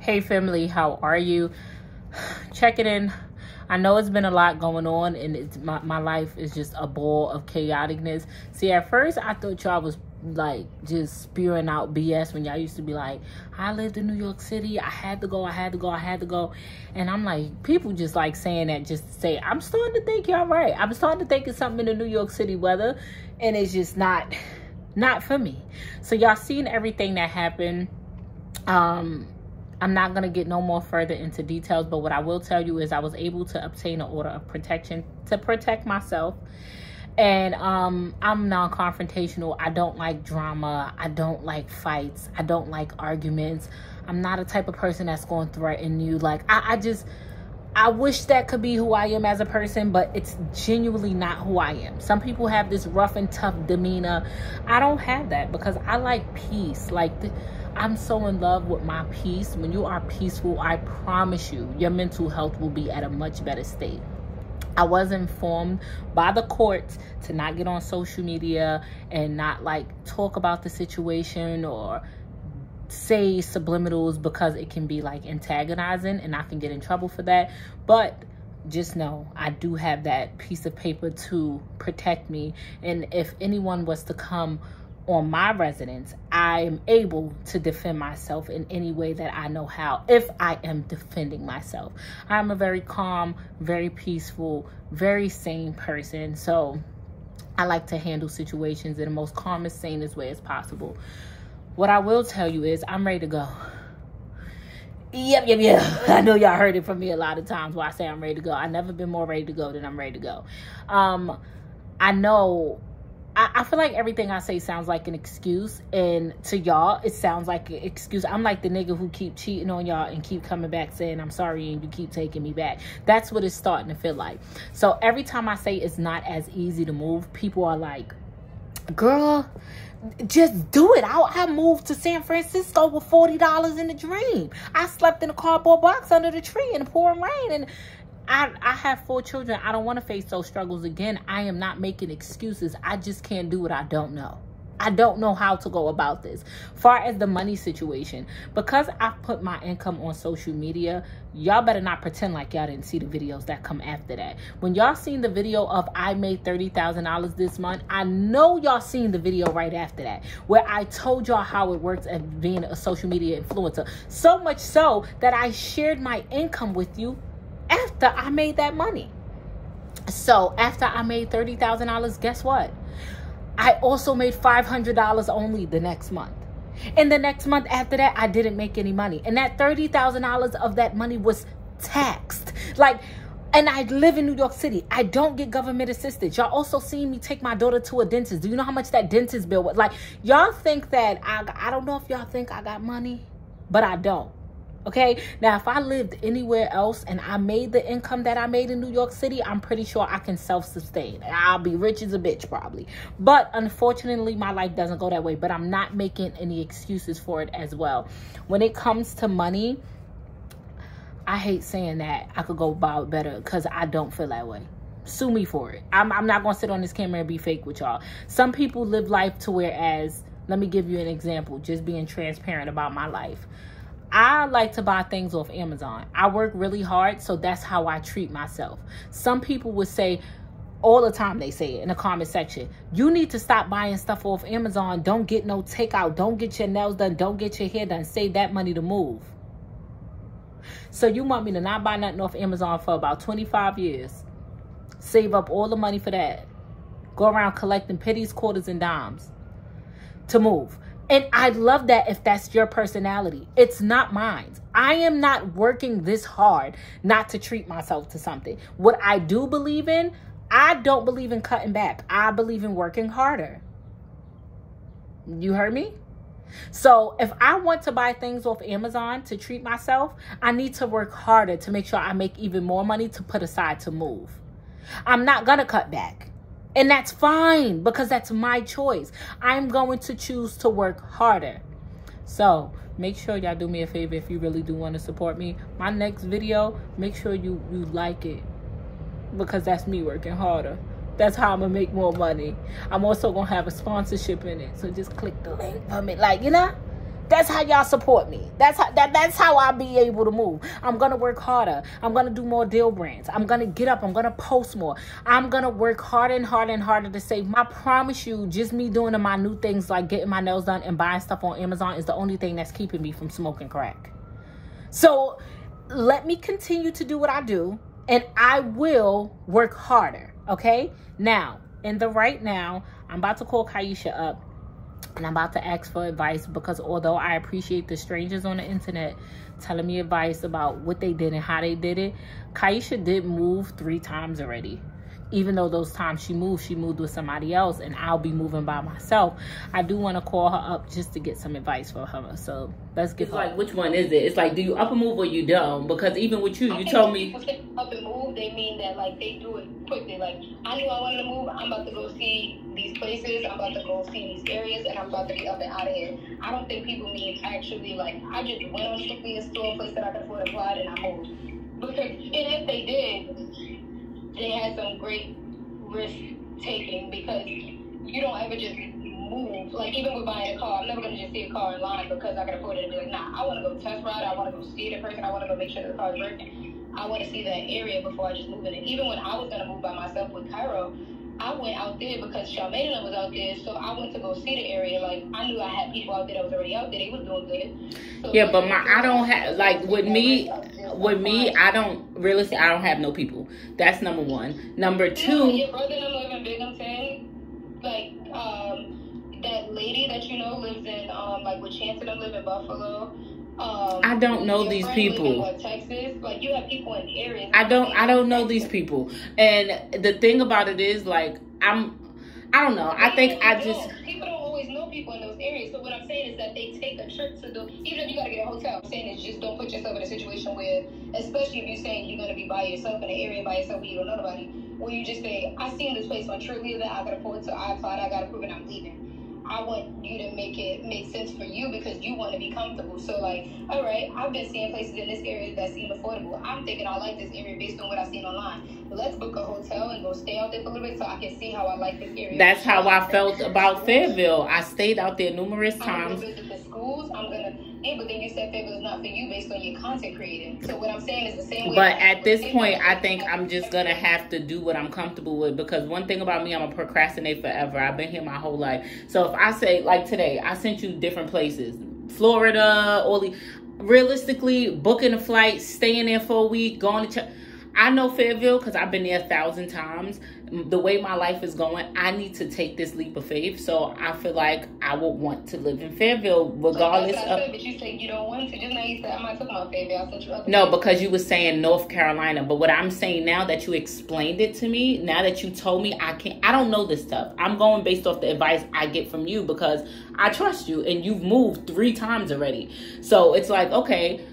Hey family, how are you? Checking in. I know it's been a lot going on, and it's my life is just a ball of chaoticness. See, at first I thought y'all was like just spewing out BS when y'all used to be like, I lived in New York City, I had to go. And I'm like, people just like saying that just to say. I'm starting to think y'all right. I'm starting to think it's something in the New York City weather, and it's just not for me. So y'all seen everything that happened. I'm not going to get no more further into details, but what I will tell you is I was able to obtain an order of protection to protect myself. And I'm non-confrontational. I don't like drama. I don't like fights. I don't like arguments. I'm not a type of person that's going to threaten you. Like, I wish that could be who I am as a person, but it's genuinely not who I am. Some people have this rough and tough demeanor. I don't have that because I like peace. I'm so in love with my peace. When you are peaceful, I promise you, your mental health will be at a much better state. I was informed by the courts to not get on social media and not like talk about the situation or say subliminals because it can be like antagonizing and I can get in trouble for that. But just know I do have that piece of paper to protect me. And if anyone was to come on my residence, I am able to defend myself in any way that I know how, if I am defending myself. I'm a very calm, very peaceful, very sane person. So I like to handle situations in the most calmest, sanest way as possible. What I will tell you is I'm ready to go. Yep. I know y'all heard it from me a lot of times where I say I'm ready to go. I've never been more ready to go than I'm ready to go. I know I feel like everything I say sounds like an excuse, and to y'all, it sounds like an excuse. I'm like the nigga who keep cheating on y'all and keep coming back saying, I'm sorry, and you keep taking me back. That's what it's starting to feel like. So every time I say it's not as easy to move, people are like, girl, just do it. I moved to San Francisco with $40 in the dream. I slept in a cardboard box under the tree in the pouring rain, and I have 4 children. I don't want to face those struggles again. I am not making excuses. I just can't do what I don't know. I don't know how to go about this. Far as the money situation, because I put my income on social media, y'all better not pretend like y'all didn't see the videos that come after that. When y'all seen the video of I made $30,000 this month, I know y'all seen the video right after that, where I told y'all how it works as being a social media influencer. So much so that I shared my income with you after I made that money. So after I made $30,000, guess what? I also made $500 only the next month. And the next month after that, I didn't make any money. And that $30,000 of that money was taxed. And I live in New York City. I don't get government assistance. Y'all also seen me take my daughter to a dentist. Do you know how much that dentist bill was? Like, y'all think that I don't know if y'all think I got money, but I don't. Okay, now if I lived anywhere else and I made the income that I made in New York City, I'm pretty sure I can self-sustain. I'll be rich as a bitch probably. But unfortunately, my life doesn't go that way. But I'm not making any excuses for it as well. When it comes to money, I hate saying that I could go about better because I don't feel that way. Sue me for it. I'm not going to sit on this camera and be fake with y'all. Some people live life to whereas, let me give you an example, just being transparent about my life. I like to buy things off Amazon. I work really hard, so that's how I treat myself. Some people would say, all the time they say it in the comment section, you need to stop buying stuff off Amazon. Don't get no takeout. Don't get your nails done. Don't get your hair done. Save that money to move. So you want me to not buy nothing off Amazon for about 25 years. Save up all the money for that. Go around collecting pennies, quarters, and dimes to move. And I love that if that's your personality. It's not mine. I am not working this hard not to treat myself to something. What I do believe in, I don't believe in cutting back. I believe in working harder. You heard me? So if I want to buy things off Amazon to treat myself, I need to work harder to make sure I make even more money to put aside to move. I'm not going to cut back. And that's fine because that's my choice. I'm going to choose to work harder. So make sure y'all do me a favor if you really do want to support me. My next video, make sure you like it because that's me working harder. That's how I'm going to make more money. I'm also going to have a sponsorship in it. So just click the link for me. Like, you know, That's how y'all support me. That's how I'll be able to move. I'm going to work harder. I'm going to do more deal brands. I'm going to get up. I'm going to post more. I'm going to work harder and harder and harder to save. I promise you, just me doing the minute things like getting my nails done and buying stuff on Amazon is the only thing that's keeping me from smoking crack. So let me continue to do what I do, and I will work harder, okay? Now, right now, I'm about to call Kaisha up. And I'm about to ask for advice because although I appreciate the strangers on the internet telling me advice about what they did and how they did it, Kaisha did move 3 times already. Even though those times she moved with somebody else, and I'll be moving by myself. I do want to call her up just to get some advice for her. So let's get her. Like, which one is it? It's like, do you up and move or you don't? Because even with you, you told me. People say up and move, they mean that like they do it quickly. Like, I knew I wanted to move. I'm about to go see these places. I'm about to go see these areas, and I'm about to be up and out of here. I don't think people mean actually like I just went on strictly a store place that I could afford to apply and I moved. Because and if they did, they had some great risk taking because you don't ever just move. Like even with buying a car, I'm never gonna just see a car in line because I can afford it and be like, nah, I want to go test ride. I want to go see the person. I want to go make sure the car is working. I want to see that area before I just move in it. Even when I was gonna move by myself with Cairo, I went out there because Charmaine was out there, so I went to go see the area. Like I knew I had people out there that was already out there. They was doing good. So, yeah, but I don't have like with me, I don't realistically. I don't have no people. That's number one. Number two. Your brother and them live in Binghamton. Like that lady that you know lives in like with Chance and them live in Buffalo. I don't know these people. In Texas, like you have people in areas. I don't know these people, and the thing about it is, like, I don't know. I think I just people don't always know people in those areas. So what I'm saying is that they take a trip to the even if you gotta get a hotel. I'm saying is just don't put yourself in a situation where, especially if you're saying you're gonna be by yourself in an area by yourself where you don't know nobody, where you just say, I seen this place on Trivia that I could afford, so I applied. I gotta prove it. I'm leaving. I want you to make it make sense for you because you want to be comfortable. So like, all right, I've been seeing places in this area that seem affordable. I'm thinking I like this area based on what I've seen online. Let's book a hotel and go stay out there for a little bit so I can see how I like this area. That's how I felt about Fayetteville. I stayed out there numerous times. I'm gonna visit the schools. But then you said Fayetteville is not for you based on your content creating. So what I'm saying is the same way. But at this point, I think I'm just gonna have to do what I'm comfortable with because one thing about me, I'm a procrastinate forever. I've been here my whole life. So if I say like today, I sent you different places, Florida, all the realistically booking a flight, staying there for a week, going to. I know Fayetteville because I've been there 1,000 times. The way my life is going, I need to take this leap of faith. So I feel like I would want to live in Fayetteville regardless of. But you said you don't want to. Just now you said I'm not talking about Fayetteville. I sent you up. No, because you were saying North Carolina. But what I'm saying now that you explained it to me, now that you told me, I don't know this stuff. I'm going based off the advice I get from you because I trust you and you've moved 3 times already. So it's like, okay.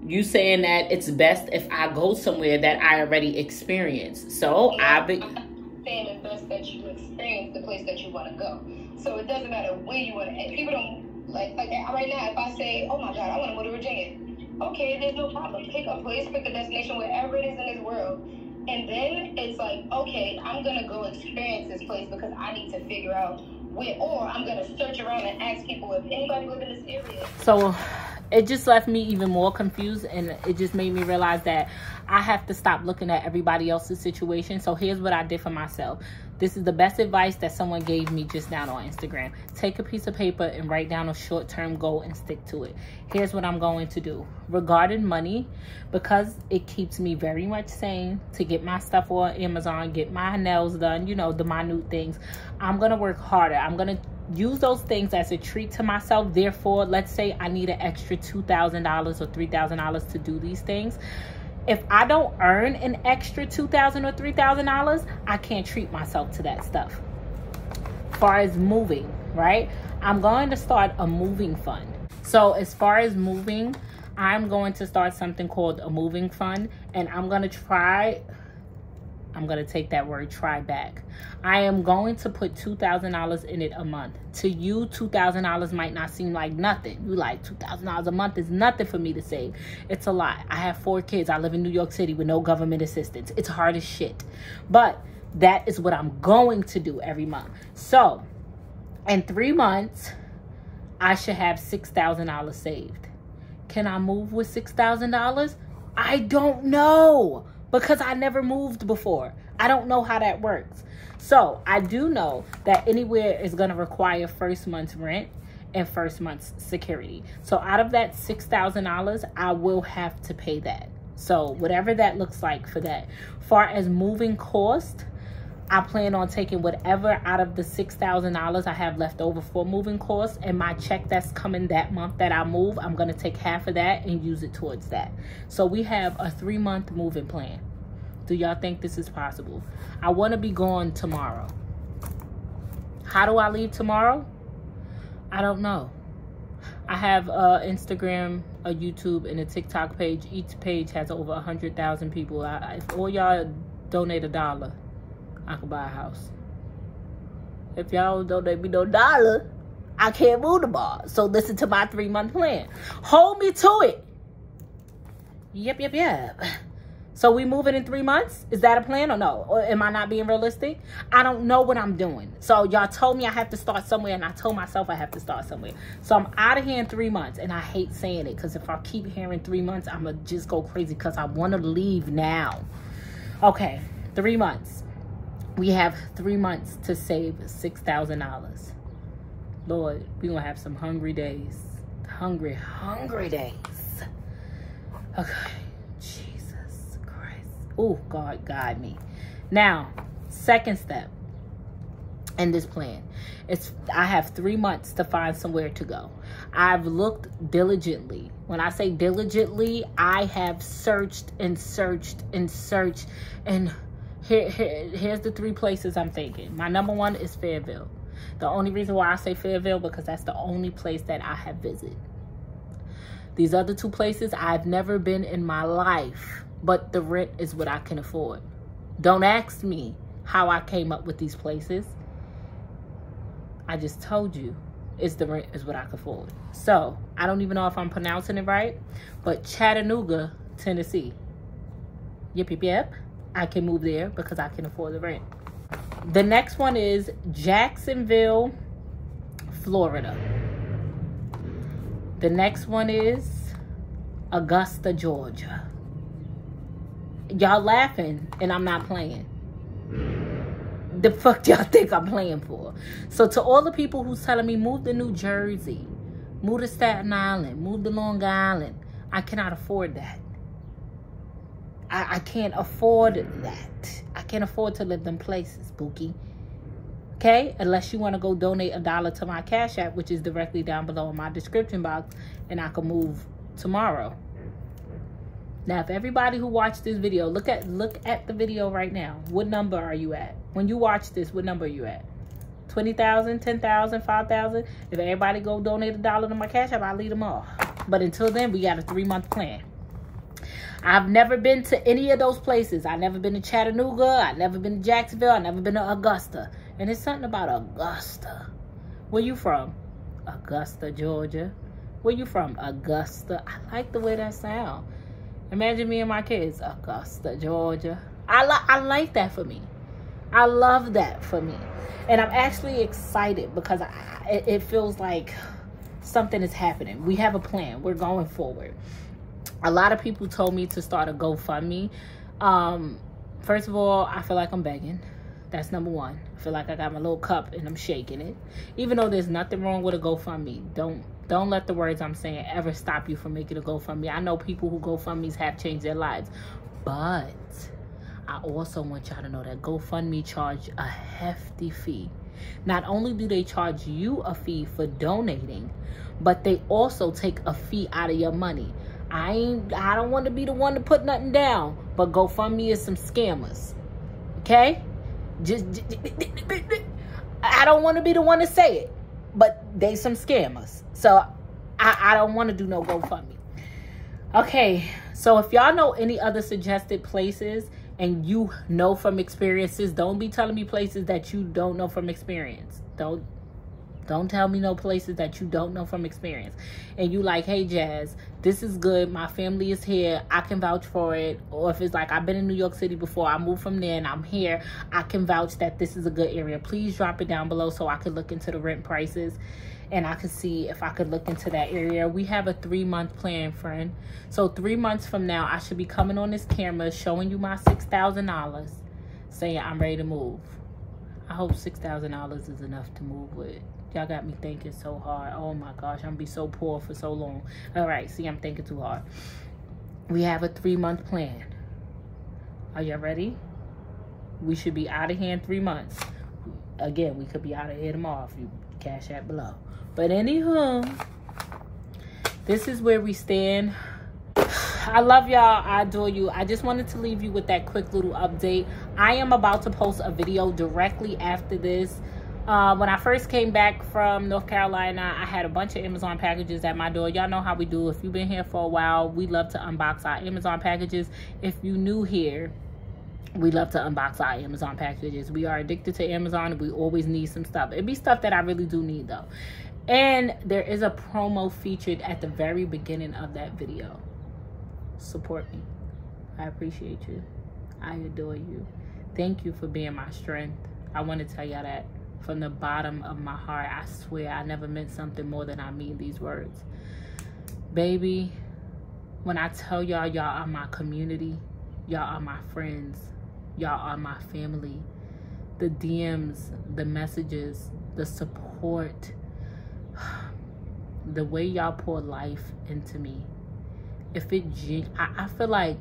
You saying that it's best if I go somewhere that I already experienced. So I'm saying it's best that you experience the place that you want to go. So it doesn't matter where you want to. And people don't like right now. If I say, "Oh my God, I want to go to Virginia," okay, there's no problem. Pick a place, pick a destination, wherever it is in this world, and then it's like, okay, I'm gonna go experience this place because I need to figure out where, or I'm gonna search around and ask people if anybody live in this area. So it just left me even more confused, and it just made me realize that I have to stop looking at everybody else's situation. So here's what I did for myself. This is the best advice that someone gave me just now on Instagram. Take a piece of paper and write down a short-term goal and stick to it. Here's what I'm going to do. Regarding money, because it keeps me very much sane to get my stuff on Amazon, get my nails done, you know, the minute things, I'm going to work harder. I'm going to use those things as a treat to myself. Therefore, let's say I need an extra $2,000 or $3,000 to do these things. If I don't earn an extra $2,000 or $3,000, I can't treat myself to that stuff. As far as moving, right? I'm going to start a moving fund. So as far as moving, I'm going to start something called a moving fund, and I'm going to take that word try back. I am going to put $2,000 in it a month. To you, $2,000 might not seem like nothing. You like $2,000 a month is nothing for me to save. It's a lot. I have 4 kids. I live in New York City with no government assistance. It's hard as shit. But that is what I'm going to do every month. So in 3 months, I should have $6,000 saved. Can I move with $6,000? I don't know, because I never moved before. I don't know how that works. So I do know that anywhere is going to require first month's rent and first month's security. So out of that $6,000, I will have to pay that. So whatever that looks like for that. Far as moving cost, I plan on taking whatever out of the $6,000 I have left over for moving costs, and my check that's coming that month that I move, I'm going to take half of that and use it towards that. So we have a 3-month moving plan. Do y'all think this is possible? I want to be gone tomorrow. How do I leave tomorrow? I don't know. I have Instagram, a YouTube, and a TikTok page. Each page has over 100,000 people. If all y'all donate $1, I can buy a house. If y'all don't donate me no $1, I can't move tomorrow. So listen to my 3-month plan. Hold me to it. Yep. So we moving in 3 months? Is that a plan or no? Or am I not being realistic? I don't know what I'm doing. So y'all told me I have to start somewhere, and I told myself I have to start somewhere. So I'm out of here in 3 months, and I hate saying it, because if I keep hearing 3 months, I'm going to just go crazy, because I want to leave now. Okay, 3 months. We have 3 months to save $6,000. Lord, we're going to have some hungry days. Hungry days. Okay. Oh, God, guide me. Now, second step in this plan is I have 3 months to find somewhere to go. I've looked diligently. When I say diligently, I have searched and searched and searched. And here's the 3 places I'm thinking. My number 1 is Fayetteville. The only reason why I say Fayetteville, because that's the only place that I have visited. These other 2 places I've never been in my life. But the rent is what I can afford. Don't ask me how I came up with these places. I just told you the rent is what I can afford. So I don't even know if I'm pronouncing it right, but Chattanooga, Tennessee. Yep. I can move there because I can afford the rent. The next one is Jacksonville, Florida. The next one is Augusta, Georgia. Y'all laughing, and I'm not playing. The fuck y'all think I'm playing for? So to all the people who's telling me, move to New Jersey, move to Staten Island, move to Long Island, I cannot afford that. I can't afford that. I can't afford to live them places, Bookie. Okay? Unless you want to go donate $1 to my Cash App, which is directly down below in my description box, and I can move tomorrow. Now, if everybody who watched this video, look at the video right now. What number are you at? When you watch this, what number are you at? 20,000, 10,000, 5,000? If everybody go donate $1 to my Cash App, I'll lead them all. But until then, we got a 3-month plan. I've never been to any of those places. I've never been to Chattanooga. I've never been to Jacksonville. I've never been to Augusta. And it's something about Augusta. Where you from? Augusta, Georgia. Where you from? Augusta. I like the way that sounds. Imagine me and my kids. Augusta, Georgia. I like that for me. I love that for me. And I'm actually excited because it feels like something is happening. We have a plan. We're going forward. A lot of people told me to start a GoFundMe. First of all, I feel like I'm begging. That's number 1. I feel like I got my little cup and I'm shaking it. Even though there's nothing wrong with a GoFundMe. Don't let the words I'm saying ever stop you from making a GoFundMe. I know people who GoFundMes have changed their lives. But I also want y'all to know that GoFundMe charge a hefty fee. Not only do they charge you a fee for donating, but they also take a fee out of your money. I don't want to be the one to put nothing down, but GoFundMe is some scammers. Okay? I don't want to be the one to say it, but they some scammers. So I don't want to do no GoFundMe. Okay, so if y'all know any other suggested places and you know from experiences, don't be telling me places that you don't know from experience. Don't tell me no places that you don't know from experience. And you like, hey, Jazz, this is good. My family is here. I can vouch for it. Or if it's like, I've been in New York City before. I moved from there and I'm here. I can vouch that this is a good area. Please drop it down below so I can look into the rent prices. and I could see if I could look into that area. We have a 3-month plan, friend. So 3 months from now, I should be coming on this camera showing you my $6,000, saying I'm ready to move. I hope $6,000 is enough to move with. Y'all got me thinking so hard. Oh my gosh, I'm gonna be so poor for so long. All right, see, I'm thinking too hard. We have a 3-month plan. Are y'all ready? We should be out of here in 3 months. Again, we could be out of here tomorrow if you cash that below. But anywho, this is where we stand. I love y'all. I adore you. I just wanted to leave you with that quick little update. I am about to post a video directly after this. When I first came back from North Carolina, I had a bunch of Amazon packages at my door. Y'all know how we do. If you've been here for a while, we love to unbox our Amazon packages. If you new here, we love to unbox our Amazon packages. We are addicted to Amazon, and we always need some stuff. It'd be stuff that I really do need, though. And there is a promo featured at the very beginning of that video. Support me. I appreciate you. I adore you. Thank you for being my strength. I want to tell y'all that from the bottom of my heart. I swear I never meant something more than I mean these words. Baby, when I tell y'all, y'all are my community, y'all are my friends, y'all are my family, the DMs, the messages, the support, the way y'all pour life into me. I feel like,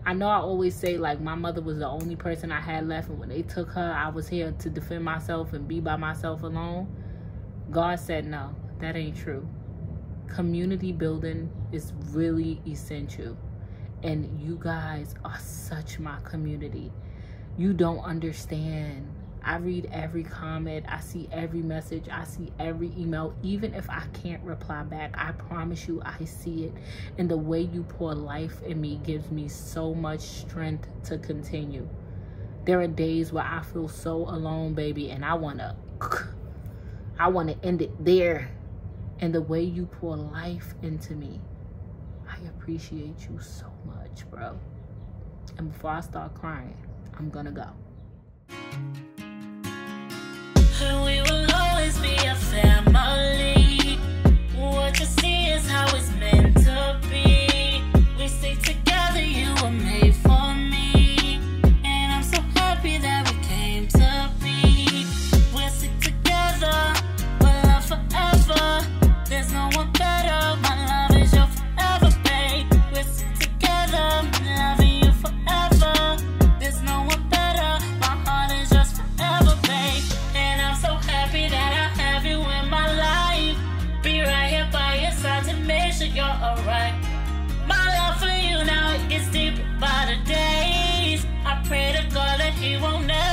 I know I always say, like, my mother was the only person I had left, and when they took her, I was here to defend myself and be by myself alone. God said, no, that ain't true. Community building is really essential, and you guys are such my community. You don't understand. I read every comment, I see every message, I see every email. Even if I can't reply back, I promise you I see it. And the way you pour life in me gives me so much strength to continue. There are days where I feel so alone, baby, and I wanna end it there. And the way you pour life into me, I appreciate you so much, bro. And before I start crying, I'm gonna go. We will always be a family. What you see is how it's meant to be. We stay together, you were made for me. And I'm so happy that we came to be. We'll stick together, we'll love forever. There's no one better, my love is your forever, babe. We'll stick together, loving you forever. There's no one better, my heart is yours forever, babe. So happy that I have you in my life. Be right here by your side to make sure you're alright. My love for you now, it gets deeper by the days. I pray to God that he won't never